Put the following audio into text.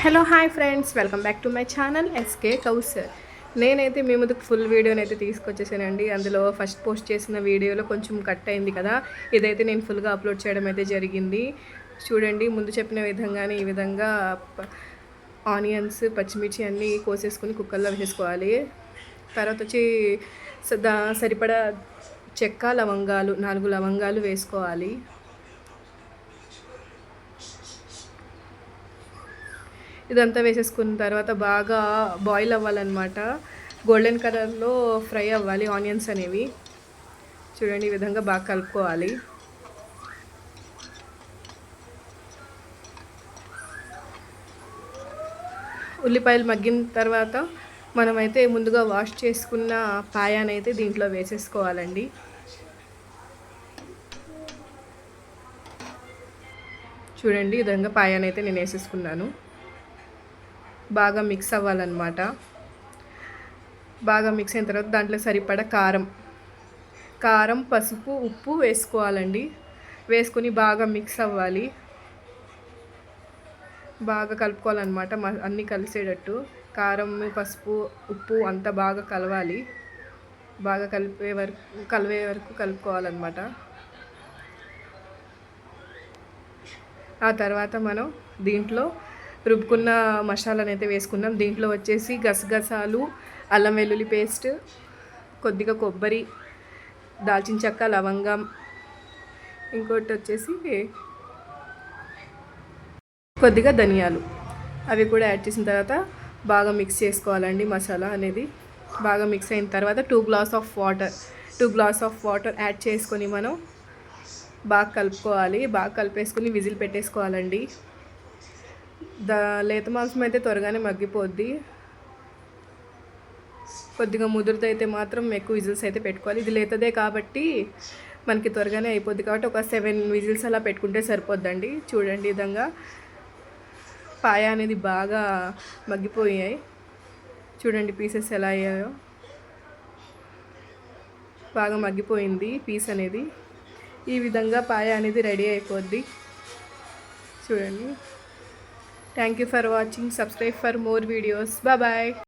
Hello hi friends, welcome back to my channel SK Kausar. నేనైతే మీ ముందుకు ఫుల్ వీడియోని అయితే తీసుకొచ్చేసానండి. అందులో ఫస్ట్ పోస్ట్ చేసిన వీడియోలో కొంచెం కట్ అయింది కదా, ఇదైతే నేను ఫుల్గా అప్లోడ్ చేయడం అయితే జరిగింది. చూడండి, ముందు చెప్పిన విధంగానే ఈ విధంగా ఆనియన్స్, పచ్చిమిర్చి అన్నీ కోసేసుకుని కుక్కర్లో వేసేసుకోవాలి. తర్వాత వచ్చి సరిపడా చెక్క, లవంగాలు 4 లవంగాలు వేసుకోవాలి. ఇదంతా వేసేసుకున్న తర్వాత బాగా బాయిల్ అవ్వాలన్నమాట. గోల్డెన్ కలర్లో ఫ్రై అవ్వాలి ఆనియన్స్ అనేవి. చూడండి, ఈ విధంగా బాగా కలుపుకోవాలి. ఉల్లిపాయలు మగ్గిన తర్వాత మనమైతే ముందుగా వాష్ చేసుకున్న పాయానైతే దీంట్లో వేసేసుకోవాలండి. చూడండి, ఈ విధంగా పాయానైతే నేను వేసేసుకున్నాను. బాగా మిక్స్ అవ్వాలన్నమాట. బాగా మిక్స్ అయిన తర్వాత దాంట్లో సరిపడా కారం, పసుపు, ఉప్పు వేసుకోవాలండి. వేసుకొని బాగా మిక్స్ అవ్వాలి. బాగా కలుపుకోవాలన్నమాట. అన్నీ కలిసేటట్టు కారం, పసుపు, ఉప్పు అంతా బాగా కలవాలి. బాగా కలిపే వరకు కలుపుకోవాలన్నమాట. ఆ తర్వాత మనం దీంట్లో రుబ్బుకున్న మసాలాను అయితే వేసుకుందాం. దీంట్లో వచ్చేసి గసగసాలు, అల్లం వెల్లుల్లి పేస్ట్, కొద్దిగా కొబ్బరి, దాల్చిన చెక్క, లవంగం, ఇంకోటి వచ్చేసి కొద్దిగా ధనియాలు, అవి కూడా యాడ్ చేసిన తర్వాత బాగా మిక్స్ చేసుకోవాలండి. మసాలా అనేది బాగా మిక్స్ అయిన తర్వాత 2 గ్లాస్ ఆఫ్ వాటర్ యాడ్ చేసుకొని మనం బాగా కలుపుకోవాలి. బాగా కలిపేసుకొని విజిల్ పెట్టేసుకోవాలండి. లేత మాంసం అయితే త్వరగానే మగ్గిపోద్ది. కొద్దిగా ముదురుదైతే మాత్రం ఎక్కువ విజిల్స్ అయితే పెట్టుకోవాలి. ఇది లేతదే కాబట్టి మనకి త్వరగానే అయిపోద్ది కాబట్టి ఒక 7 విజిల్స్ అలా పెట్టుకుంటే సరిపోద్దండి. చూడండి, ఈ విధంగా పాయ అనేది బాగా మగ్గిపోయాయి. చూడండి పీసెస్ ఎలా అయ్యాయో, బాగా మగ్గిపోయింది పీస్ అనేది. ఈ విధంగా పాయ అనేది రెడీ అయిపోద్ది. చూడండి. Thank you for watching. Subscribe for more videos. Bye bye.